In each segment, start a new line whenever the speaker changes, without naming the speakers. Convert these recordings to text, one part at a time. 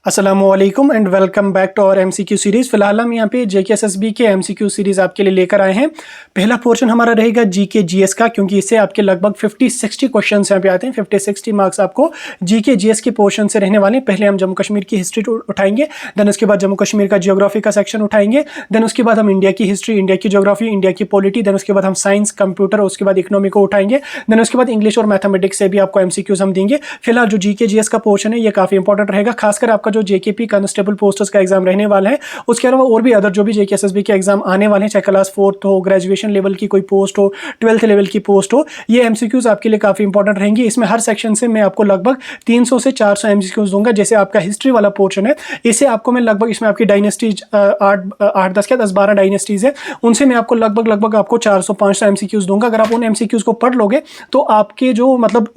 अस्सलामुअलैकुम and welcome back to our MCQ series. फिलहाल हम यहाँ पे जेकेएसएसबी के एमसीक्यू सीरीज़ आपके लिए लेकर आए हैं। पहला पोर्शन हमारा रहेगा जीके जीएस का, क्योंकि इससे आपके लगभग 50-60 क्वेश्चंस यहाँ पे आते हैं। 50-60 मार्क्स आपको जीके जीएस के पोर्शन से रहने वाले हैं। पहले हम जम्मू कश्मीर की हिस्ट्री उठाएंगे, देन उसके बाद जम्मू कश्मीर का जियोग्राफी का सेक्शन उठाएंगे, देन उसके बाद हम इंडिया की हिस्ट्री, इंडिया की जियोग्राफी, इंडिया की पॉलिटी, देन उसके बाद हम साइंस, कंप्यूटर, उसके बाद इकोनॉमी को उठाएंगे, देन उसके बाद इंग्लिश और मैथमेटिक्स से भी आपको एमसीक्यूज हम देंगे। फिलहाल जो जीके जीएस का पोर्शन है ये काफ़ी इंपॉर्टेंट रहेगा, खासकर आपका जो जेकेपी कांस्टेबल पोस्टर्स का एग्जाम रहने वाला है। उसके अलावा और भी अदर जो भी जेकेएसएसबी के एग्जाम आने वाले हैं, चाहे क्लास 4th हो, ग्रेजुएशन लेवल की कोई पोस्ट हो, 12th लेवल की पोस्ट हो, ये एमसीक्यूज आपके लिए काफ़ी इंपॉर्टेंट रहेंगी। इसमें हर सेक्शन से मैं आपको लगभग 300 से 400 एमसीक्यूज दूंगा। जैसे आपका हिस्ट्री वाला पोर्शन है, इसे आपको मैं लगभग, इसमें आपकी डायनेस्टीज 8-10-12 डायनेस्टीज है, उनसे मैं आपको लगभग आपको 400-500 एमसीक्यूज दूंगा। अगर आप उन एमसीक्यूज को पढ़ लोगे तो आपके जो मतलब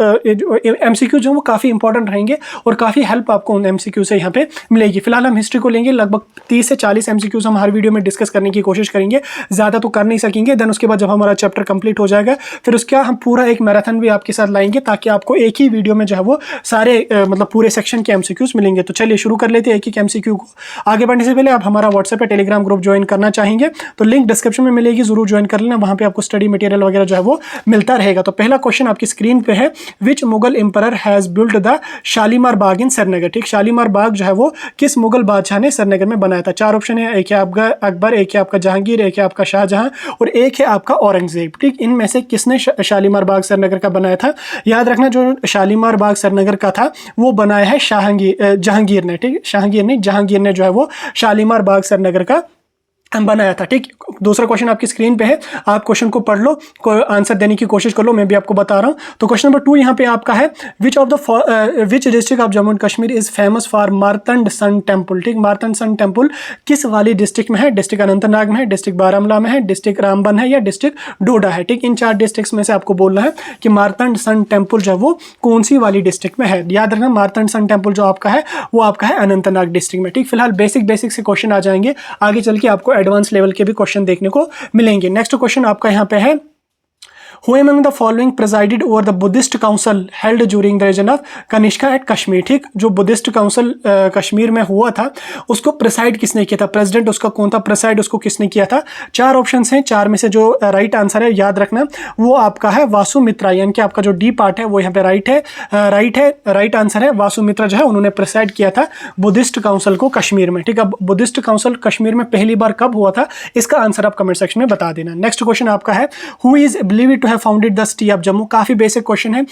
एमसीक्यूज जो वो काफ़ी इंपॉर्टेंट रहेंगे और काफ़ी हेल्प आपको उन एमसीक्यू से यहाँ पे मिलेगी। फिलहाल हम हिस्ट्री को लेंगे, लगभग 30 से 40 एमसीक्यूज हम हर वीडियो में डिस्कस करने की कोशिश करेंगे, ज़्यादा तो कर नहीं सकेंगे। देन उसके बाद जब हमारा चैप्टर कंप्लीट हो जाएगा, फिर उसके बाद हम पूरा एक मैराथन भी आपके साथ लाएंगे, ताकि आपको एक ही वीडियो में जो है वो सारे मतलब पूरे सेक्शन के एमसीक्यूज मिलेंगे। तो चलिए शुरू कर लेते हैं एक एक एमसीक्यू को। आगे बढ़ने से पहले आप हमारा व्हाट्सएप या टेलीग्राम ग्रुप ज्वाइन करना चाहेंगे तो लिंक डिस्क्रिप्शन में मिलेगी, जरूर ज्वाइन कर लेना। वहाँ पे आपको स्टडी मटेरियल वगैरह जो है वो मिलता रहेगा। तो पहला क्वेश्चन आपकी स्क्रीन पे है, which Mughal emperor has built the Shalimar Bagh in Srinagar. ठीक, शालीमार बाग जो है वो किस मुगल बादशाह ने श्रीनगर में बनाया था। 4 ऑप्शन है, एक है आपका अकबर, एक है आपका जहांगीर, एक है आपका शाहजहां और एक है आपका औरंगजेब। ठीक, इनमें से किसने शालीमार बाग श्रीनगर का बनाया था? याद रखना, जो शालीमार बाग श्रीनगर का था वो बनाया है जहांगीर ने। ठीक, जहांगीर ने जो है वो शालीमार बाग श्रीनगर का बनाया था। ठीक, दूसरा क्वेश्चन आपकी स्क्रीन पे है, आप क्वेश्चन को पढ़ लो, आंसर देने की कोशिश कर लो, मैं भी आपको बता रहा हूं। तो क्वेश्चन नंबर 2 यहाँ पे आपका है, which district of Jammu and Kashmir is famous for Martand sun temple. ठीक, मार्तंड सन टेम्पल किस वाली डिस्ट्रिक्ट में है? डिस्ट्रिक्ट अनंतनाग में है, डिस्ट्रिक्ट बारामूला में है, डिस्ट्रिक्ट रामबन है या डिस्ट्रिक्ट डोडा है। ठीक, इन 4 डिस्ट्रिक्ट में से आपको बोलना है कि मार्तंड सन टेम्पल जो है वो कौन सी वाली डिस्ट्रिक्ट में है। याद रखना, मार्तंड सन टेम्पल जो आपका है वो आपका है अनंतनाग डिस्ट्रिक्ट में। ठीक, फिलहाल बेसिक से क्वेश्चन आ जाएंगे, आगे चल के आपको एडवांस लेवल के भी क्वेश्चन देखने को मिलेंगे। नेक्स्ट क्वेश्चन आपका यहां पे है, Who among the following presided over the Buddhist council held during the region of Kanishka at Kashmir। ठीक, जो बुद्धिस्ट काउंसिल कश्मीर में हुआ था उसको प्रेसाइड किसने किया था? प्रेसिडेंट उसका कौन था? प्रेसाइड उसको किसने किया था? 4 ऑप्शंस हैं, 4 में से जो राइट आंसर है याद रखना वो आपका है वासुमित्रा, यानी कि आपका जो डी पार्ट है वो यहाँ पे राइट आंसर है। वासुमित्रा जो है उन्होंने प्रेसाइड किया था बुद्धिस्ट काउंसिल को कश्मीर में। ठीक, अब बुद्धिस्ट काउंसिल कश्मीर में पहली बार कब हुआ था, इसका आंसर आप कमेंट सेक्शन में बता देना। नेक्स्ट क्वेश्चन आपका है, who is believed to founded the city of Jammu. काफी बेसिक क्वेश्चन है,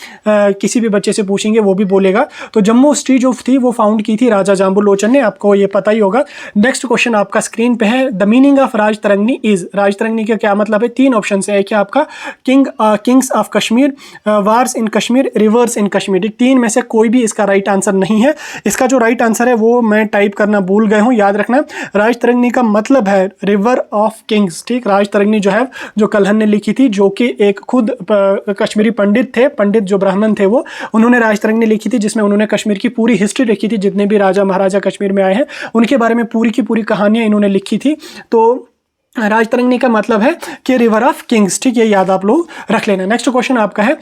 किसी भी बच्चे से पूछेंगे वो भी बोलेगा। तो जम्मू सिटी जो थी वो फाउंड की थी राजा जाम्बू लोचन ने, आपको ये पता ही होगा। नेक्स्ट क्वेश्चन आपका स्क्रीन पे है, the meaning of Rajatarangini is. Rajatarangini का क्या मतलब है? 3 ऑप्शन है, एक है आपका kings of Kashmir, wars in Kashmir, rivers in Kashmir. 3 में से कोई भी इसका राइट आंसर नहीं है। इसका जो राइट आंसर है वो मैं टाइप करना भूल गया हूँ, याद रखना राजतरंगिणी का मतलब है रिवर ऑफ किंग्स। ठीक, राजतरंगिणी जो है जो कल्हण ने लिखी थी, जो कि एक खुद कश्मीरी पंडित थे, पंडित जो ब्राह्मण थे वो, उन्होंने राजतरंगिणी लिखी थी, जिसमें उन्होंने कश्मीर की पूरी हिस्ट्री लिखी थी, जितने भी राजा महाराजा कश्मीर में आए हैं उनके बारे में पूरी की पूरी कहानियां इन्होंने लिखी थी। तो राजतरंगिणी का मतलब है कि रिवर ऑफ किंग्स। ठीक, ये याद आप लोग रख लेना। नेक्स्ट क्वेश्चन आपका है,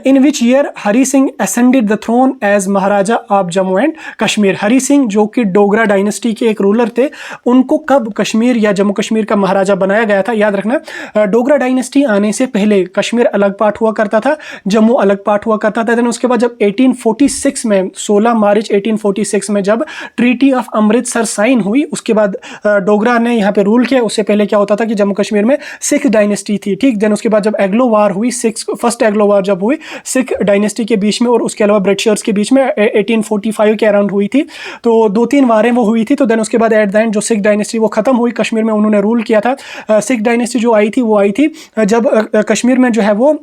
in which year Hari Singh ascended the throne as Maharaja of Jammu and Kashmir. Hari Singh जो कि डोगरा डायनेस्टी के एक रूलर थे, उनको कब कश्मीर या जम्मू कश्मीर का महाराजा बनाया गया था? याद रखना, डोगरा डायनेस्टी आने से पहले कश्मीर अलग पार्ट हुआ करता था, जम्मू अलग पार्ट हुआ करता था। देन उसके बाद जब 1846 में 16 मार्च 1846 में जब ट्रीटी ऑफ अमृतसर साइन हुई, उसके बाद डोगरा ने यहाँ पे रूल किया। उससे पहले क्या होता था कि जम्मू कश्मीर में सिख डायनेस्टी थी। ठीक, देन उसके बाद जब एग्लो वार हुई, फर्स्ट एग्लो वार जब हुई सिख डायनेस्टी के बीच में और उसके अलावा ब्रिटिशर्स के बीच में 1845 के अराउंड हुई थी, तो 2-3 वारें वो हुई थी। तो देन उसके बाद एट द एंड जो सिख डायनेस्टी वो खत्म हुई, कश्मीर में उन्होंने रूल किया था। सिख डायनेस्टी जो आई थी वो आई थी जब कश्मीर में जो है वो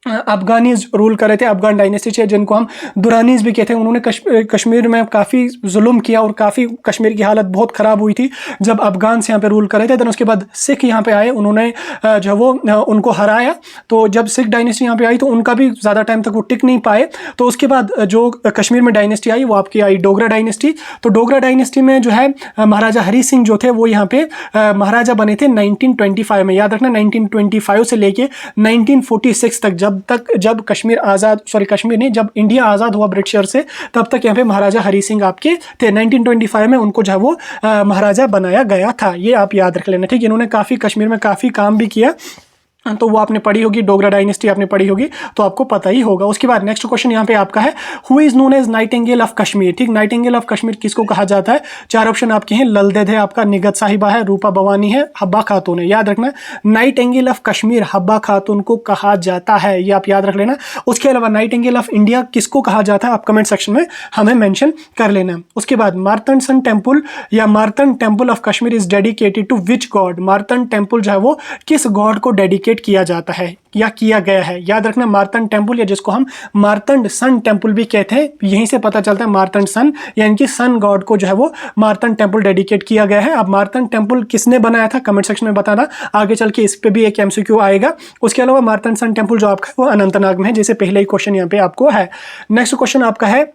अफगानीज रूल कर रहे थे। अफगान डायनेस्टी है जिनको हम दुरानीज भी कहते हैं। उन्होंने कश्मीर में काफ़ी जुल्म किया और काफ़ी कश्मीर की हालत बहुत ख़राब हुई थी जब अफगान से यहाँ पे रूल कर रहे थे। देन उसके बाद सिख यहाँ पे आए, उन्होंने जो वो उनको हराया। तो जब सिख डायनेस्टी यहाँ पे आई तो उनका भी ज़्यादा टाइम तक वो टिक नहीं पाए। तो उसके बाद जो कश्मीर में डायनेस्टी आई वो आपकी आई डोगरा डायनेस्टी। तो डोगरा डायनेस्टी में जो है महाराजा हरी सिंह जो थे वो यहाँ पे महाराजा बने थे 1925 में। याद रखना 1925 से लेके 1946 तक जब तब तक जब कश्मीर कश्मीर नहीं, जब इंडिया आज़ाद हुआ ब्रिटिशर से, तब तक यहाँ पे महाराजा हरी सिंह आपके थे। 1925 में उनको जो है वो महाराजा बनाया गया था, ये आप याद रख लेना, ठीक। इन्होंने काफ़ी कश्मीर में काफ़ी काम भी किया, तो वो आपने पढ़ी होगी, डोगरा डायनेस्टी आपने पढ़ी होगी, तो आपको पता ही होगा। उसके बाद नेक्स्ट क्वेश्चन यहाँ पे आपका है, who is known as nightingale of Kashmir, ठीक। नाइटिंगेल ऑफ कश्मीर किसको कहा जाता है? चार ऑप्शन आपके हैं, ललदेद है आपका, निगत साहिबा है, रूपा भवानी है, हब्बा खातून है। याद रखना, नाइटिंगेल ऑफ कश्मीर हब्बा खातून को कहा जाता है, ये आप याद रख लेना। उसके अलावा नाइटिंगेल ऑफ इंडिया किसको कहा जाता है, आप कमेंट सेक्शन में हमें मेंशन कर लेना। उसके बाद मार्तंड सन टेम्पल या Martand temple of Kashmir is dedicated to which god, Martand temple जो है वो किस गॉड को डेडिकेट किया जाता है या किया गया है? याद रखना, मार्तंड टेम्पल या जिसको हम मार्तंड सन टेम्पल भी कहते हैं, यहीं से पता चलता है मार्तंड सन, यानी कि सन गॉड को जो है वो मार्तंड टेम्पल डेडिकेट किया गया है। अब मार्तंड टेम्पल किसने बनाया था, कमेंट सेक्शन में बताना, आगे चल के इस पे भी एक एमसीक्यू आएगा। उसके अलावा मार्तंड सन टेम्पल जो आपका वो अनंतनाग में है, जैसे पहले ही क्वेश्चन यहाँ पे आपको है। नेक्स्ट क्वेश्चन आपका है,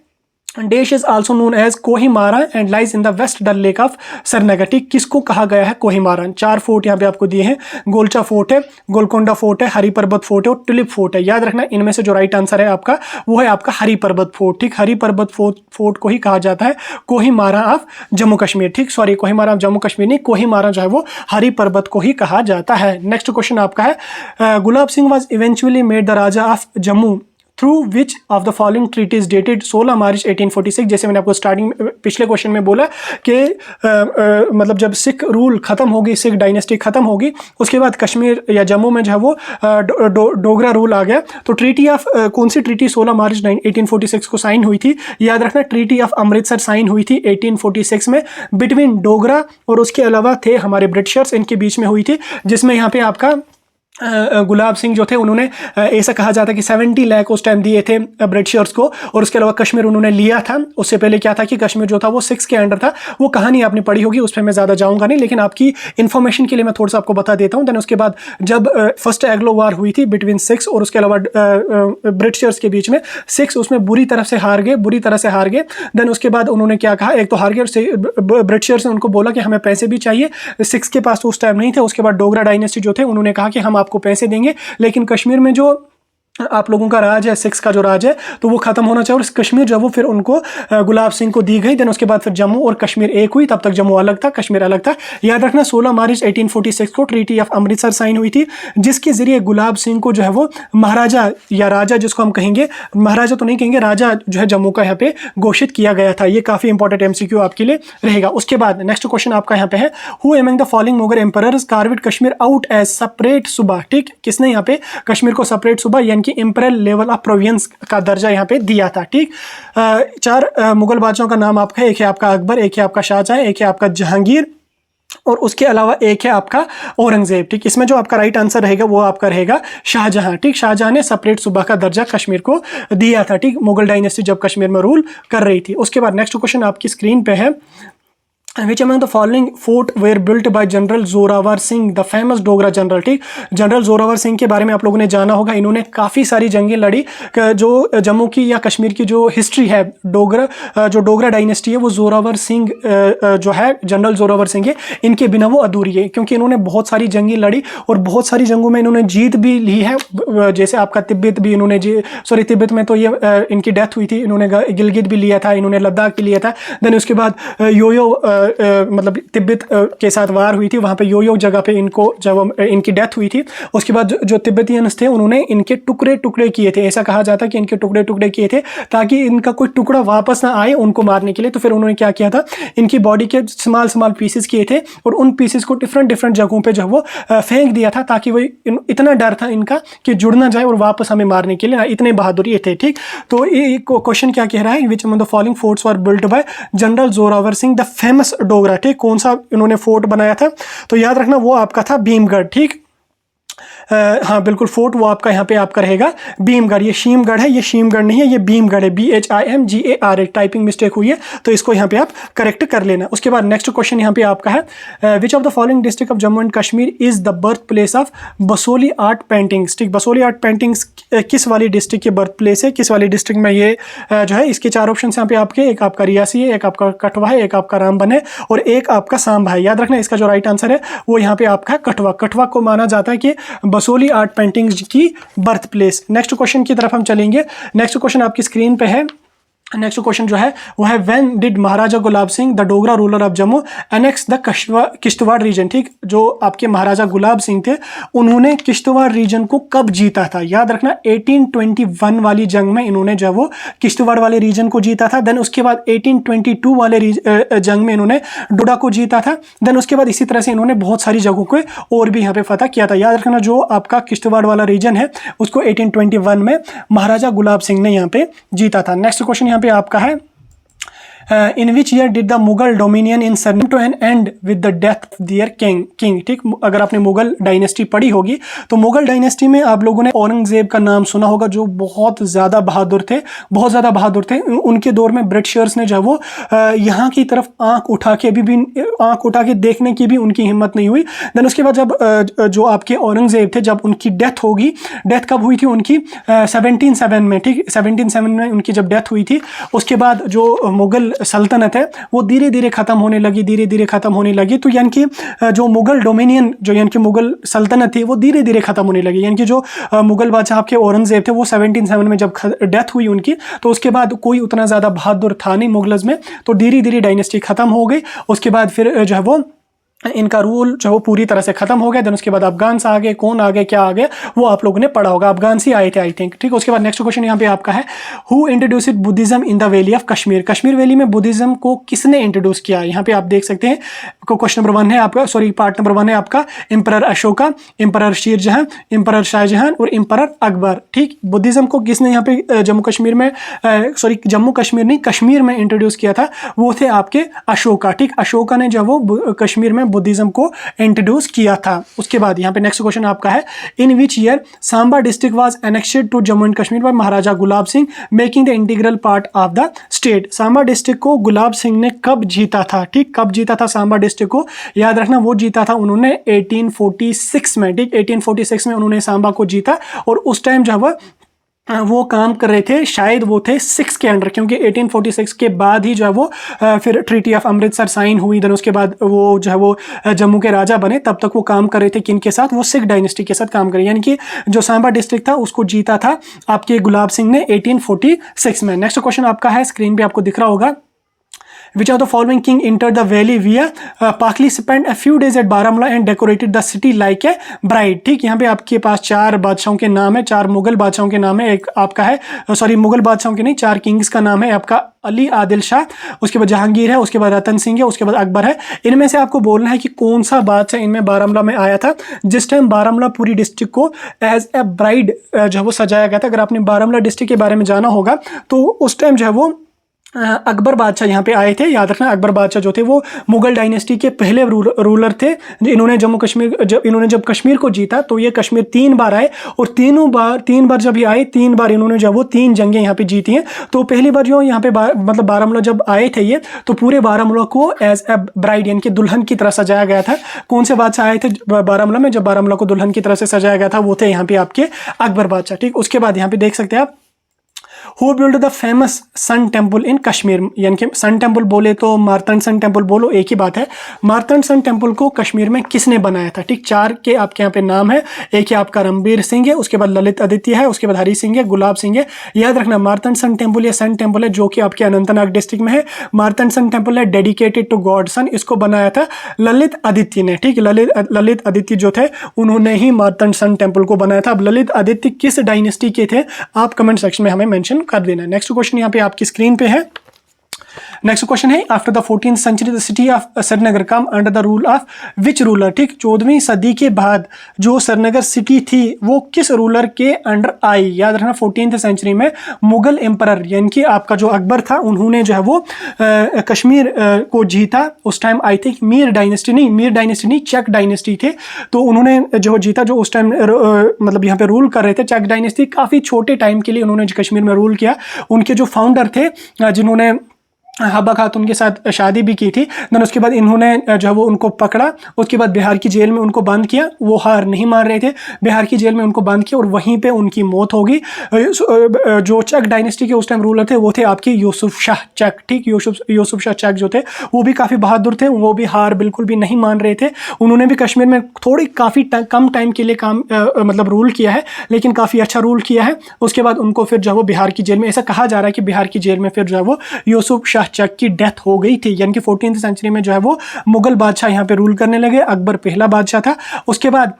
देश is also known as Kohimara and lies in the west Dal lake of Srinagar, ठीक। किसको कहा गया है कोहिमारा? चार फोर्ट यहाँ पे आपको दिए हैं, गोलचा फोर्ट है, गोलकोंडा फोर्ट है, हरी पर्वत फोर्ट है और टुलिप फोर्ट है। याद रखना, इनमें से जो राइट आंसर है आपका वो है आपका हरी पर्वत फोर्ट, ठीक। हरी पर्वत फोर्ट को ही कहा जाता है कोहिमारा ऑफ जम्मू कश्मीर, ठीक। सॉरी, कोहिमारा ऑफ जम्मू कश्मीर नहीं, कोहिमारा जो है वो हरी पर्वत को ही कहा जाता है। नेक्स्ट क्वेश्चन आपका है, Gulab Singh was eventually made the Raja of Jammu through which of the following treaties dated 16 March 1846। जैसे मैंने आपको स्टार्टिंग पिछले क्वेश्चन में बोला कि मतलब जब सिख रूल खत्म होगी, सिख डायनेस्टी खत्म होगी, उसके बाद कश्मीर या जम्मू में जो है वो डोगरा रूल आ गया, तो ट्रीटी ऑफ कौन सी ट्रीटी 16 मार्च 1846 को साइन हुई थी? याद रखना, ट्रीटी ऑफ अमृतसर साइन हुई थी 1846 में बिटवीन डोगरा और उसके अलावा थे हमारे ब्रिटिशर्स, इनके बीच में हुई थी, जिसमें यहाँ पे आपका गुलाब सिंह जो थे उन्होंने ऐसा कहा जाता है कि 70 लाख उस टाइम दिए थे ब्रिटिशर्स को, और उसके अलावा कश्मीर उन्होंने लिया था। उससे पहले क्या था कि कश्मीर जो था वो 6 के अंडर था, वो कहानी आपने पढ़ी होगी, उस पर मैं ज़्यादा जाऊंगा नहीं, लेकिन आपकी इन्फॉर्मेशन के लिए मैं थोड़ा सा आपको बता देता हूँ। देन उसके बाद जब फर्स्ट एग्लो वार हुई थी बिटवीन 6 और उसके अलावा ब्रिटिशर्स के बीच में, 6 उसमें बुरी तरह से हार गए। देन उसके बाद उन्होंने क्या कहा, एक तो हार गए, ब्रिटिशर्स ने उनको बोला कि हमें पैसे भी चाहिए, 6 के पास तो उस टाइम नहीं थे। उसके बाद डोगरा डायनेस्टी जो थे उन्होंने कहा कि हम आपको पैसे देंगे, लेकिन कश्मीर में जो आप लोगों का राज है, 6 का जो राज है, तो वो खत्म होना चाहिए, और इस कश्मीर जो वो फिर उनको गुलाब सिंह को दी गई। देन उसके बाद फिर जम्मू और कश्मीर एक हुई, तब तक जम्मू अलग था, कश्मीर अलग था। याद रखना, 16 मार्च 1846 को ट्रीटी ऑफ अमृतसर साइन हुई थी, जिसके जरिए गुलाब सिंह को जो है वो महाराजा या राजा, जिसको हम कहेंगे, महाराजा तो नहीं कहेंगे, राजा जो है जम्मू का यहाँ पे घोषित किया गया था। ये काफी इंपॉर्टेंट एमसीक्यू आपके लिए रहेगा। उसके बाद नेक्स्ट क्वेश्चन आपका यहाँ पे है, who among the following Mughal emperors carved Kashmir out as separate suba, ठीक। किसने यहाँ पे कश्मीर को सेपरेट सूबा यानी कि इंपीरियल लेवल ऑफ प्रोविंस का दर्जा यहाँ पे दिया था, ठीक। 4 मुगल बादशाहों का नाम आपका है, एक है आपका अकबर, एक है आपका शाहजहां, एक है आपका जहांगीर, और उसके अलावा एक है आपका औरंगजेब, ठीक। इसमें जो आपका राइट आंसर रहेगा वो आपका रहेगा शाहजहां, ठीक। शाहजहां ने सेपरेट सूबा का दर्जा कश्मीर को दिया था, ठीक, मुगल डायनेस्टी जब कश्मीर में रूल कर रही थी। उसके बाद नेक्स्ट क्वेश्चन आपकी स्क्रीन पे है, Which among the following fort were built by general Zorawar Singh, the famous Dogra general, ठीक। जनरल जोरावर सिंह के बारे में आप लोगों ने जाना होगा, इन्होंने काफ़ी सारी जंगें लड़ी। जो जम्मू की या कश्मीर की जो हिस्ट्री है, जो डोगरा डायनेस्टी है, वो जोरावर सिंह जो है, जनरल जोरावर सिंह है, इनके बिना वो अधूरी है, क्योंकि इन्होंने बहुत सारी जंगें लड़ी और बहुत सारी जंगों में इन्होंने जीत भी ली है। जैसे आपका तिब्बत भी इन्होंने तिब्बत में तो ये इनकी डेथ हुई थी, इन्होंने गिलगित भी लिया था, इन्होंने लद्दाख भी लिया था। देन उसके बाद योयो मतलब तिब्बत के साथ वार हुई थी, वहाँ पे यो जगह पे इनको जब इनकी डेथ हुई थी, उसके बाद जो तिब्बतियंस थे उन्होंने इनके टुकड़े किए थे। ऐसा कहा जाता है कि इनके टुकड़े किए थे ताकि इनका कोई टुकड़ा वापस ना आए उनको मारने के लिए। तो फिर उन्होंने क्या किया था, इनकी बॉडी के स्मॉल पीसेस किए थे और उन पीसेस को डिफरेंट जगहों पर जो वो फेंक दिया था, ताकि वो इतना डर था इनका कि जुड़ ना जाए और वापस हमें मारने के लिए, इतने बहादुर ये थे, ठीक। तो ये क्वेश्चन क्या कह रहा है, which among the following forts were built by general Zorawar Singh the famous Dogra, ठीक। कौन सा इन्होंने फोर्ट बनाया था, तो याद रखना वो आपका था भीमगढ़, ठीक। हाँ बिल्कुल, फोर्ट वो आपका यहाँ पे आपका रहेगा भीमगढ़। ये शीमगढ़ है, ये शीमगढ़ नहीं है, ये भीमगढ़ है, BHIMGAR, टाइपिंग मिस्टेक हुई है, तो इसको यहाँ पे आप करेक्ट कर लेना। उसके बाद नेक्स्ट क्वेश्चन यहाँ पे आपका है, which of the following district of Jammu and Kashmir is the birth place of Basoli art paintings, ठीक। बसोली आर्ट पेंटिंग्स किस वाली डिस्ट्रिक्ट की बर्थ प्लेस है, किस वाली डिस्ट्रिक्ट में ये जो है, इसके 4 ऑप्शन यहाँ पे आपके, एक आपका रियासी है, एक आपका कठवा है, एक आपका रामबन है और एक आपका सांबा है। याद रखना, इसका जो राइट आंसर है वो यहाँ पे आपका कठवा को माना जाता है कि बसोली आर्ट पेंटिंग्स की बर्थ प्लेस। नेक्स्ट क्वेश्चन की तरफ हम चलेंगे। नेक्स्ट क्वेश्चन आपकी स्क्रीन पे है। नेक्स्ट क्वेश्चन जो है वो है when did Maharaja Gulab Singh the Dogra ruler of Jammu annex the Kishtwar region. ठीक, जो आपके महाराजा गुलाब सिंह थे उन्होंने किश्तवाड़ रीजन को कब जीता था? याद रखना 1821 वाली जंग में इन्होंने जो वो किश्तवाड़ वाले रीजन को जीता था। देन उसके बाद 1822 वाले जंग में इन्होंने डोडा को जीता था। देन उसके बाद इसी तरह से इन्होंने बहुत सारी जगहों को और भी यहाँ पे फतह किया था। याद रखना जो आपका किश्तवाड़ वाला रीजन है उसको 1821 में महाराजा गुलाब सिंह ने यहाँ पे जीता था। नेक्स्ट क्वेश्चन पे आपका है in which year did the Mughal dominion in surname to an end with the death of their king. ठीक, अगर आपने मुगल डायनेस्टी पढ़ी होगी तो मुगल डायनेस्टी में आप लोगों ने औरंगजेब का नाम सुना होगा, जो बहुत ज़्यादा बहादुर थे, बहुत ज़्यादा बहादुर थे। उनके दौर में ब्रिटिशर्स ने जब वो यहाँ की तरफ आंख उठा के अभी भी आंख उठा के देखने की भी उनकी हिम्मत नहीं हुई। देन उसके बाद जब जो आपके औरंगजेब थे, जब उनकी डेथ होगी, डेथ कब हुई थी उनकी 1707 में। ठीक, 1707 में उनकी जब डेथ हुई थी, उसके बाद जो मुगल सल्तनत है वो धीरे धीरे ख़त्म होने लगी, धीरे धीरे ख़त्म होने लगी। तो यानी कि जो मुगल डोमिनियन, जो यानी कि मुगल सल्तनत थी वो धीरे धीरे ख़त्म होने लगी। यानी कि जो मुगल बादशाह आपके औरंगजेब थे वो 1707 में जब डेथ हुई उनकी, तो उसके बाद कोई उतना ज़्यादा बहादुर था नहीं मुगल्स में, तो धीरे धीरे डायनेस्टी ख़त्म हो गई। उसके बाद फिर जो है वो इनका रूल जो वो पूरी तरह से खत्म हो गया। देन उसके बाद अफगान आ गए, कौन आ गए, क्या आ गया, वो आप लोगों ने पढ़ा होगा, अफगान से आए थे आई थिंक। ठीक, उसके बाद नेक्स्ट क्वेश्चन यहाँ पे आपका है who introduced Buddhism in the valley of Kashmir. Kashmir valley में बुद्धिज्म को किसने इंट्रोड्यूस किया? यहाँ पे आप देख सकते हैं क्वेश्चन नंबर 1 है आपका, सॉरी पार्ट नंबर 1 है आपका emperor Ashoka, emperor Sherjahan, emperor Shahjahan और एम्परर अकबर। ठीक, बुद्धिज्म को किसने यहाँ पे जम्मू कश्मीर में, सॉरी जम्मू कश्मीर नहीं, कश्मीर में इंट्रोड्यूस किया था, वो थे आपके अशोका। ठीक, अशोका ने जब वो कश्मीर में बुद्धिज्म को इंट्रोड्यूस किया था। उसके बाद यहाँ पे नेक्स्ट क्वेश्चन आपका है in which year Samba district was annexed to Jammu and Kashmir by Maharaja Gulab Singh making the integral part of the state. Samba district को गुलाब सिंह ने कब जीता था? ठीक, कब जीता था सांबा डिस्ट्रिक्ट को? याद रखना वो जीता था उन्होंने 1846 में। ठीक, 1846 में उन्होंने सांबा को जीता और उस टाइम जब वो काम कर रहे थे, शायद वो थे 6 के अंडर, क्योंकि 1846 के बाद ही जो है वो फिर ट्रीटी ऑफ अमृतसर साइन हुई। देन उसके बाद वो जो है वो जम्मू के राजा बने, तब तक वो काम कर रहे थे किन के साथ? वो सिख डायनेस्टी के साथ काम कर रहे, यानी कि जो सांबा डिस्ट्रिक्ट था उसको जीता था आपके गुलाब सिंह ने 1846 में। नेक्स्ट क्वेश्चन आपका है, स्क्रीन पे आपको दिख रहा होगा, Which of the following king entered the valley via Pakli spent a few days at Baramulla and decorated the city like a bride। ठीक, यहाँ पे आपके पास 4 बादशाहों के नाम है, 4 मुगल बादशाहों के नाम है। एक आपका है, सॉरी मुगल बादशाहों के नहीं, 4 किंग्स का नाम है आपका अली आदिल शाह, उसके बाद जहांगीर है, उसके बाद रतन सिंह है, उसके बाद अकबर है। इनमें से आपको बोलना है कि कौन सा बादशाह इनमें बारामूला में आया था जिस टाइम बारामूला पूरी डिस्ट्रिक्ट को एज ए ब्राइड जो है वो सजाया गया था। अगर आपने बारामूला डिस्ट्रिक्ट के बारे में जाना होगा तो उस टाइम जो है वो अकबर बादशाह यहाँ पे आए थे। याद रखना अकबर बादशाह जो थे वो मुगल डायनेस्टी के पहले रूलर थे। इन्होंने जम्मू कश्मीर जब कश्मीर को जीता तो ये कश्मीर 3 बार आए और 3 बार जब ये आए 3 बार इन्होंने जब वो 3 जंगें यहाँ पे जीती हैं। तो पहली बार जो यहाँ पे मतलब बारामूला जब आए थे ये, तो पूरे बारामूला को एज ए ब्राइड यानी कि दुल्हन की तरह सजाया गया था। कौन से बादशाह आए थे बारामूला में जब बारामूला को दुल्हन की तरह से सजाया गया था? वो थे यहाँ पे आपके अकबर बादशाह। ठीक, उसके बाद यहाँ पे देख सकते हैं आप Who built the famous Sun Temple in Kashmir, यानी कि सन टेम्पल बोले तो मार्तंड सन टेम्पल बोलो एक ही बात है। मार्तंड सन टेम्पल को कश्मीर में किसने बनाया था? ठीक, 4 के आपके यहाँ पे नाम है। एक है आपका रणबीर सिंह है, उसके बाद ललित आदित्य है, उसके बाद हरी सिंह है, गुलाब सिंह है। याद रखना मार्तंड सन टेम्पल या सन टेम्पल है जो कि आपके अनंतनाग डिस्ट्रिक्ट में है। मार्तंड सन टेम्पल है डेडिकेटेड टू गॉड सन, इसको बनाया था ललित आदित्य ने। ठीक, ललित आदित्य जो थे उन्होंने ही मार्तंड सन टेम्पल को बनाया था। अब ललित आदित्य किस डायनेस्टी के थे आप कमेंट सेक्शन में हमें मेंशन कर देना। नेक्स्ट क्वेश्चन यहाँ पे आपकी स्क्रीन पे है। नेक्स्ट क्वेश्चन है after the 14th century the city of Srinagar come under the rule of which ruler. ठीक, 14वीं सदी के बाद जो श्रीनगर सिटी थी वो किस रूलर के अंडर आई? याद रखना 14th सेंचुरी में मुगल एम्परर यानी कि आपका जो अकबर था उन्होंने जो है वो कश्मीर को जीता। उस time I think Mir dynasty नहीं चक डायनेस्टी थे, तो उन्होंने जो जीता, जो उस टाइम मतलब यहाँ पे रूल कर रहे थे चक डायनेस्टी। काफ़ी छोटे टाइम के लिए उन्होंने कश्मीर में रूल किया। उनके जो फाउंडर थे जिन्होंने हब्बा खातून के साथ शादी भी की थी। देन उसके बाद इन्होंने जो है वो उनको पकड़ा, उसके बाद बिहार की जेल में उनको बंद किया। वो हार नहीं मान रहे थे, बिहार की जेल में उनको बंद किया और वहीं पे उनकी मौत होगी। जो चक डायनेस्टी के उस टाइम रूलर थे वो थे आपके यूसुफ शाह चक। ठीक, यूसुफ शाह चक जो थे वो भी काफ़ी बहादुर थे, वो भी हार बिल्कुल भी नहीं मान रहे थे। उन्होंने भी कश्मीर में थोड़ी काफ़ी कम टाइम के लिए मतलब रूल किया है, लेकिन काफ़ी अच्छा रूल किया है। उसके बाद उनको फिर जो है वो बिहार की जेल में, ऐसा कहा जा रहा है कि बिहार की जेल में फिर जो है वो यूसुफ शाह चक की डेथ हो गई थी। यानी कि 14वीं सेंचुरी में जो है वो मुगल बादशाह यहाँ पे रूल करने लगे। अकबर पहला बादशाह था। उसके बाद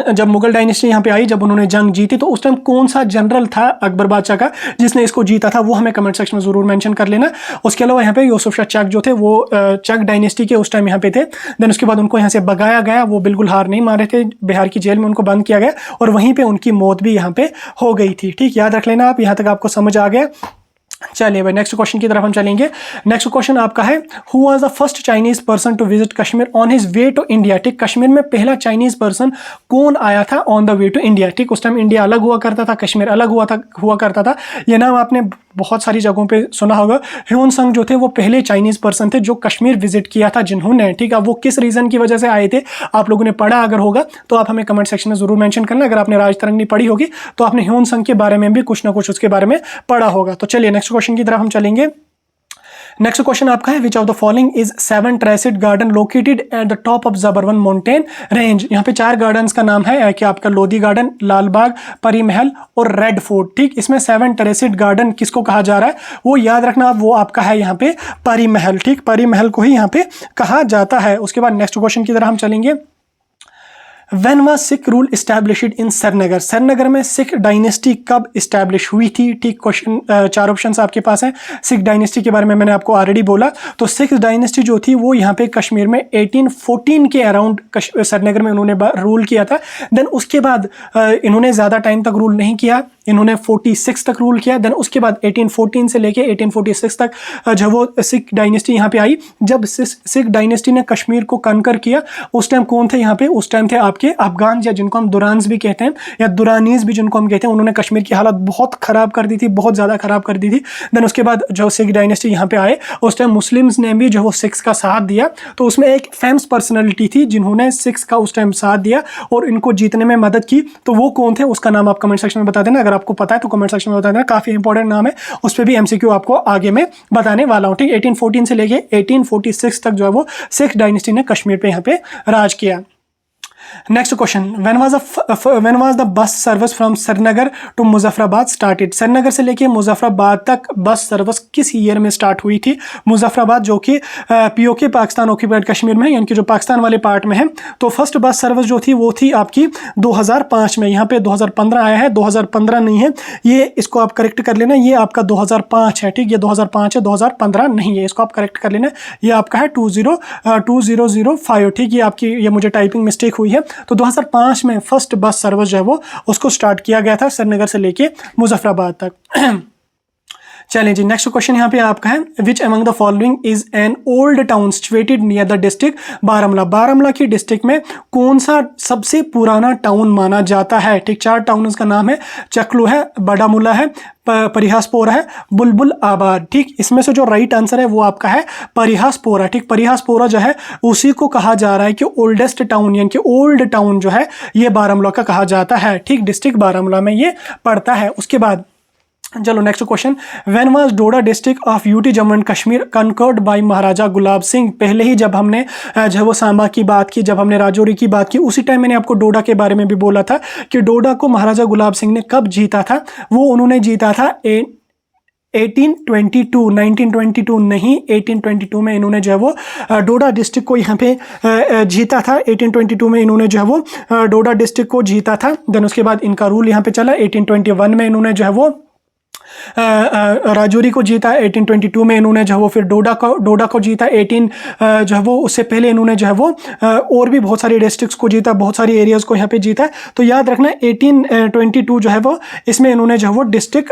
जब मुगल डायनेस्टी यहाँ पे आई, जब उन्होंने जंग जीती, तो उस टाइम कौन सा जनरल था अकबर बादशाह का जिसने इसको जीता था, वो हमें कमेंट सेक्शन में जरूर मेंशन कर लेना। उसके अलावा यहाँ पे यूसुफ शाह चक जो थे वो चक डायनेस्टी के उस टाइम यहाँ पे थे। देन उसके बाद उनको यहाँ से भगाया गया, वो बिल्कुल हार नहीं मान रहे थे, बिहार की जेल में उनको बंद किया गया और वहीं पर उनकी मौत भी यहाँ पे हो गई थी। ठीक, याद रख लेना आप, यहाँ तक आपको समझ आ गया। चलिए भाई नेक्स्ट क्वेश्चन की तरफ हम चलेंगे। नेक्स्ट क्वेश्चन आपका है, who was the first Chinese person to visit Kashmir on his way to India. ठीक, कश्मीर में पहला चाइनीज पर्सन कौन आया था on the way to India. ठीक, उस टाइम इंडिया अलग हुआ करता था, कश्मीर अलग हुआ करता था। ये नाम आपने बहुत सारी जगहों पे सुना होगा। ह्यून संग जो थे वो पहले चाइनीज पर्सन थे जो कश्मीर विजिट किया था जिन्होंने। ठीक है, वो किस रीजन की वजह से आए थे आप लोगों ने पढ़ा अगर होगा तो आप हमें कमेंट सेक्शन में जरूर मेंशन करना। अगर आपने राजतरंगिणी पढ़ी होगी तो आपने ह्यून संग के बारे में भी कुछ ना कुछ उसके बारे में पढ़ा होगा। तो चलिए नेक्स्ट क्वेश्चन की तरफ हम चलेंगे। नेक्स्ट क्वेश्चन आपका है, which of the following is 7 terraced garden located at the top of Zabarwan mountain range. यहाँ पे 4 गार्डन्स का नाम है कि आपका लोधी गार्डन, लालबाग, परी महल और रेड फोर्ट। ठीक, इसमें 7 टेरेसिड गार्डन किसको कहा जा रहा है वो याद रखना, वो आपका है यहाँ पे परी महल। ठीक, परी महल को ही यहाँ पे कहा जाता है। उसके बाद नेक्स्ट क्वेश्चन की तरह हम चलेंगे। When was Sikh rule established in Srinagar. Srinagar में सिख डायनेस्टी कब इस्टेब्लिश हुई थी। ठीक, क्वेश्चन 4 ऑप्शंस आपके पास हैं। सिख डायनेस्टी के बारे में मैंने आपको ऑलरेडी बोला। तो सिख डायनेस्टी जो थी वो यहाँ पे कश्मीर में 1814 के अराउंड श्रीनगर में उन्होंने रूल किया था। देन उसके बाद इन्होंने ज़्यादा टाइम तक रूल नहीं किया, इन्होंने 46 तक रूल किया। देन उसके बाद 1814 से लेके 1846 तक जब वो सिख डायनेस्टी यहाँ पे आई, जब सिख डायनेस्टी ने कश्मीर को कनकर किया, उस टाइम कौन थे यहाँ पे, उस टाइम थे आपके अफगान, या जिनको हम दुरान्स भी कहते हैं या दुरानीज भी जिनको हम कहते हैं। उन्होंने कश्मीर की हालत बहुत ख़राब कर दी थी, बहुत ज़्यादा ख़राब कर दी थी। देन उसके बाद जो सिख डायनेस्टी यहाँ पे आए उस टाइम मुस्लिम्स ने भी जो वो सिख्स का साथ दिया। तो उसमें एक फेमस पर्सनैलिटी थी जिन्होंने सिख्स का उस टाइम साथ दिया और इनको जीतने में मदद की। तो वो कौन थे उसका नाम आप कमेंट सेक्शन में बता देना। अगर आपको पता है तो कमेंट सेक्शन में बता देना, काफ़ी इंपॉर्टेंट नाम है, उस पर भी एमसीक्यू आपको आगे में बताने वाला हूँ। ठीक, 1814 से लेके 1846 तक जो है वो सिख डायनेस्टी ने कश्मीर पे यहाँ पे राज किया। Next question, when was the bus service from Srinagar to Muzaffarabad started. Srinagar से लेके मुजफ्फराबाद तक बस सर्विस किस ईयर में स्टार्ट हुई थी। मुजफ्फराबाद जो कि पीओके पाकिस्तान ऑक्यूपाइड कश्मीर में है, यानी कि जो पाकिस्तान वाले पार्ट में है। तो फर्स्ट बस सर्विस जो थी वो थी आपकी 2005 में। यहाँ पे 2015 आया है, 2015 नहीं है ये, इसको आप करेक्ट कर लेना, ये आपका 2005 है। ठीक, ये 2005 है, 2015 नहीं है, इसको आप करेक्ट कर लेना। ये आपका है 2005। ठीक, ये आपकी, ये मुझे टाइपिंग मिस्टेक हुई है। तो 2005 में फर्स्ट बस सर्विस जो है वो उसको स्टार्ट किया गया था श्रीनगर से लेके मुजफ्फराबाद तक। चलिए जी, नेक्स्ट क्वेश्चन यहाँ पे आपका है, which among the following is an old town situated near the district Baramulla. Baramulla की डिस्ट्रिक्ट में कौन सा सबसे पुराना टाउन माना जाता है। ठीक, 4 टाउन का नाम है, चकलू है, बारामूला है, परिहासपोरा है, बुलबुल आबाद। ठीक, इसमें से जो राइट आंसर है वो आपका है परिहासपोरा। ठीक, परिहासपोरा जो है उसी को कहा जा रहा है कि ओल्डेस्ट टाउन, यानी कि ओल्ड टाउन जो है ये बारामूला का कहा जाता है। ठीक, डिस्ट्रिक्ट बारामूला में ये पड़ता है। उसके बाद चलो next question, when was Doda district of UT Jammu and Kashmir conquered by Maharaja Gulab Singh. पहले ही जब हमने जो वो सांबा की बात की, जब हमने राजौरी की बात की, उसी टाइम मैंने आपको डोडा के बारे में भी बोला था कि डोडा को महाराजा गुलाब सिंह ने कब जीता था। वो उन्होंने जीता था 1922 नहीं, 1822 में इन्होंने जो है वो डोडा डिस्ट्रिक्ट को यहाँ पे जीता था। 1822 में इन्होंने जो है वो डोडा डिस्ट्रिक्ट को जीता था। देन उसके बाद इनका रूल यहाँ पे चला। 1821 में इन्होंने जो है वो राजौरी को जीता। 1822 में इन्होंने जो है वो फिर डोडा को जीता। जो है वो उससे पहले इन्होंने जो है वो और भी बहुत सारी डिस्ट्रिक्ट्स को जीता, बहुत सारी एरियाज़ को यहाँ पे जीता। तो याद रखना 1822 जो है वो इसमें इन्होंने जो है वो डिस्ट्रिक्ट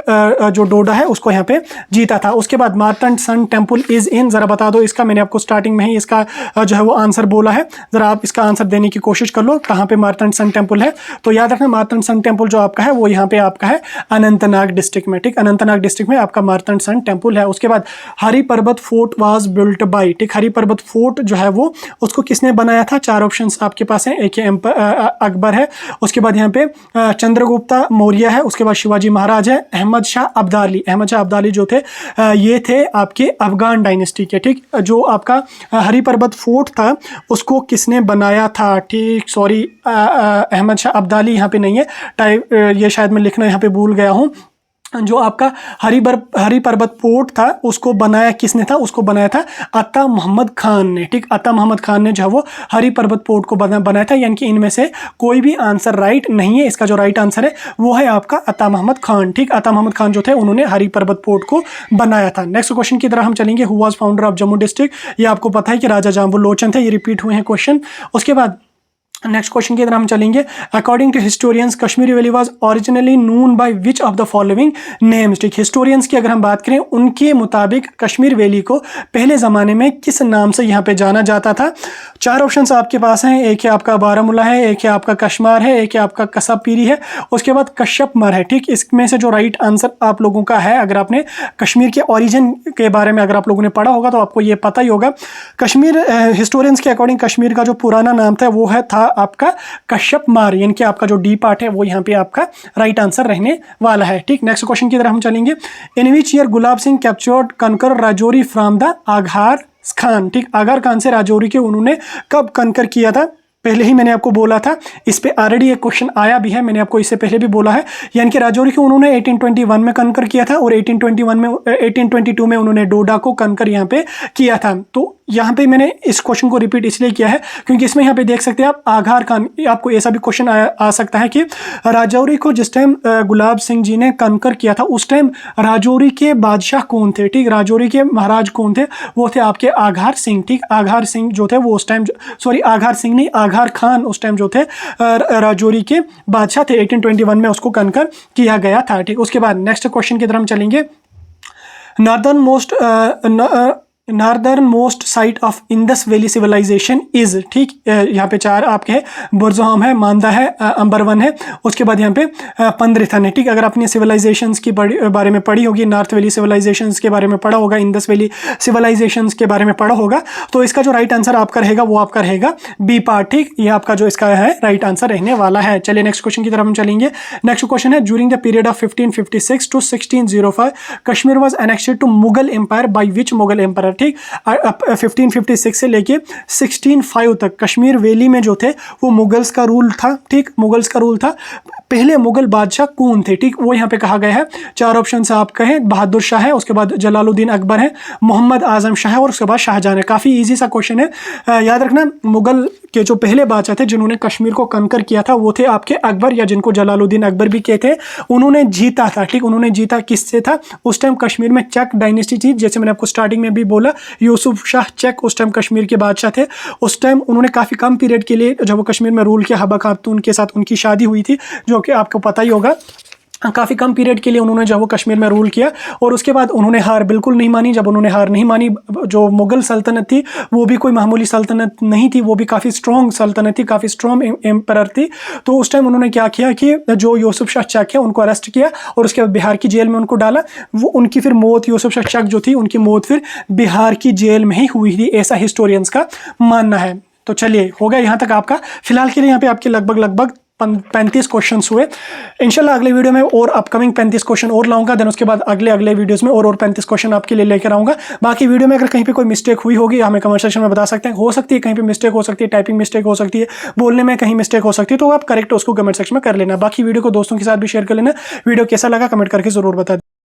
जो डोडा है उसको यहाँ पे जीता था। उसके बाद Martand sun temple is in, ज़रा बता दो इसका, मैंने आपको स्टार्टिंग में ही इसका जो है वो आंसर बोला है, ज़रा आप इसका आंसर देने की कोशिश कर लो, कहाँ पे मार्तंड सन टेम्पल है। तो याद रखना मार्तंड सन टेम्पल जो आपका है वो यहाँ पे आपका है अनंतनाग डिस्ट्रिक्ट में। ठीक, अनंतनाग डिस्ट्रिक्ट में आपका मार्तंड सन टेम्पल है। उसके बाद हरि पर्वत फोर्ट वाज बिल्ट बाय, ठीक, हरि पर्वत फोर्ट जो है वो उसको किसने बनाया था? 4 ऑप्शंस आपके पास हैं। एक अकबर है, उसके बाद यहाँ पे चंद्रगुप्ता मौर्य है, उसके बाद शिवाजी महाराज है, अहमद शाह अब्दाली। अहमद शाह अब्दाली जो थे ये थे आपके अफगान डायनेस्टी के, ठीक। जो आपका हरि पर्वत फोर्ट था उसको किसने बनाया था? ठीक, सॉरी, अहमद शाह अब्दाली यहाँ पे नहीं है, टाइप ये शायद मैं लिखना यहाँ पे भूल गया हूँ। जो आपका हरि पर्वत फोर्ट था उसको बनाया किसने था? उसको बनाया था अता मोहम्मद खान ने, ठीक। अता मोहम्मद खान ने जो है वो हरि पर्वत फोर्ट को बनाया था। यानी कि इनमें से कोई भी आंसर राइट नहीं है। इसका जो राइट आंसर है वो है आपका अता मोहम्मद खान, ठीक। अता मोहम्मद खान जो थे उन्होंने हरि पर्वत फोर्ट को बनाया था। नेक्स्ट क्वेश्चन की तरह हम चलेंगे। Who was founder of Jammu district? ये आपको पता है कि राजा जाम्बू लोचन थे, ये रिपीट हुए हैं क्वेश्चन। उसके बाद नेक्स्ट क्वेश्चन की तरह हम चलेंगे। According to historians Kashmiri valley was originally known by which of the following names, ठीक। हिस्टोरियंस की अगर हम बात करें उनके मुताबिक कश्मीर वैली को पहले ज़माने में किस नाम से यहाँ पे जाना जाता था? 4 ऑप्शंस आपके पास हैं। एक है आपका बारामूला है, एक है आपका कश्मार है, एक है आपका कसब पीरी है, उसके बाद कश्यपमर है, ठीक। इसमें से जो राइट आंसर आप लोगों का है, अगर आपने कश्मीर के ओरिजिन के बारे में अगर आप लोगों ने पढ़ा होगा तो आपको ये पता ही होगा। कश्मीर हिस्टोरियंस के अकॉर्डिंग कश्मीर का जो पुराना नाम था वो था आपका कश्यपमार, यानी कि आपका जो डी पार्ट है वो यहाँ पे आपका राइट आंसर रहने वाला है, ठीक। नेक्स्ट क्वेश्चन की तरफ हम चलेंगे। In which year Gulab Singh captured conquer Rajouri from the Agar Khan, ठीक। आगार खान से राजौरी के उन्होंने कब कनकर किया था? पहले ही मैंने आपको बोला था, इस पे ऑलरेडी एक क्वेश्चन आया भी है, मैंने आपको इससे पहले भी बोला है। यानी कि राजौरी को उन्होंने 1821 में कनकर किया था और 1822 में उन्होंने डोडा को कनकर यहाँ पे किया था। तो यहाँ पे मैंने इस क्वेश्चन को रिपीट इसलिए किया है क्योंकि इसमें यहाँ पे देख सकते हैं आप आगार खान, आपको ऐसा भी क्वेश्चन आ सकता है कि राजौरी को जिस टाइम गुलाब सिंह जी ने कनकर किया था उस टाइम राजौरी के बादशाह कौन थे, ठीक। राजौरी के महाराज कौन थे? वो थे आपके आगार सिंह, ठीक। आगार सिंह जो थे वो उस टाइम, सॉरी आगार सिंह नहीं, आगार खान उस टाइम जो थे राजौरी के बादशाह थे। 1821 में उसको कनकर किया गया था, ठीक। उसके बाद नेक्स्ट क्वेश्चन की तरफ हम चलेंगे। Northern most site of Indus valley civilization is, ठीक। यहाँ पे 4 आपके हैं, बुरज़ोहम है, मांदा है, अंबरवन है, उसके बाद यहाँ पे पंद्रिथन है, ठीक। अगर आपने सिविलाइजेशंस की बारे में पढ़ी होगी, नॉर्थ वैली सिविलाइजेशंस के बारे में पढ़ा होगा, इंडस वैली सिविलाइजेशंस के बारे में पढ़ा होगा, तो इसका जो राइट आंसर आपका रहेगा वो आपका रहेगा बी पार्ट, ठीक। ये आपका जो इसका है राइट आंसर रहने वाला है। चलिए नेक्स्ट क्वेश्चन की तरफ हम चलेंगे। नेक्स्ट क्वेश्चन है, during the period of 1556 to 1605 Kashmir was annexed to Mughal empire by which Mughal empire, ठीक। 1556 से लेके 1605 तक कश्मीर वैली में जो थे वो मुगल्स का रूल था, ठीक। मुगल्स का रूल था। पहले मुगल बादशाह कौन थे, ठीक, वो यहाँ पे कहा गया है। 4 ऑप्शन से आप कहें, बहादुर शाह है, उसके बाद जलालुद्दीन अकबर है, मोहम्मद आजम शाह है और उसके बाद शाहजहां है। काफ़ी इजी सा क्वेश्चन है। याद रखना, मुगल के जो पहले बादशाह थे जिन्होंने कश्मीर को कनकर किया था वो थे आपके अकबर, या जिनको जलालुद्दीन अकबर भी कहते हैं। उन्होंने जीता था, ठीक। उन्होंने जीता किससे था? उस टाइम कश्मीर में चक डायनेस्टी थी, जैसे मैंने आपको स्टार्टिंग में भी बोला, यूसुफ शाह चक उस टाइम कश्मीर के बादशाह थे। उस टाइम उन्होंने काफ़ी कम पीरियड के लिए जब वो कश्मीर में रूल किया, हबा खातून के साथ उनकी शादी हुई थी, जो कि आपको पता ही होगा। काफ़ी कम पीरियड के लिए उन्होंने जब वो कश्मीर में रूल किया और उसके बाद उन्होंने हार बिल्कुल नहीं मानी। जब उन्होंने हार नहीं मानी, जो मुगल सल्तनत थी वो भी कोई मामूली सल्तनत नहीं थी, वो भी काफ़ी स्ट्रॉन्ग सल्तनत थी, काफ़ी स्ट्रॉन्ग एम्परर थी। तो उस टाइम उन्होंने क्या किया कि जो यूसुफ शाह चक है उनको अरेस्ट किया और उसके बाद बिहार की जेल में उनको डाला। वो उनकी फिर मौत, यूसुफ शाह चक जो थी उनकी मौत फिर बिहार की जेल में ही हुई थी, ऐसा हिस्टोरियंस का मानना है। तो चलिए, हो गया यहाँ तक आपका। फिलहाल के लिए यहाँ पे आपके लगभग 35 क्वेश्चंस हुए। इंशाल्लाह अगले वीडियो में और अपकमिंग 35 क्वेश्चन और लाऊंगा, देन उसके बाद अगले वीडियोस में और 35 क्वेश्चन आपके लिए लेकर आऊंगा। बाकी वीडियो में अगर कहीं पे कोई मिस्टेक हुई होगी हमें कमेंट सेक्शन में बता सकते हैं। हो सकती है कहीं पे मिस्टेक हो सकती है, टाइपिंग मिस्टेक हो सकती है, बोलने में कहीं मिस्टेक हो सकती है, तो आप करेक्ट उसको कमेंट सेक्शन में कर लेना। बाकी वीडियो को दोस्तों के साथ भी शेयर कर लेना। वीडियो कैसा लगा कमेंट करके जरूर बता दें।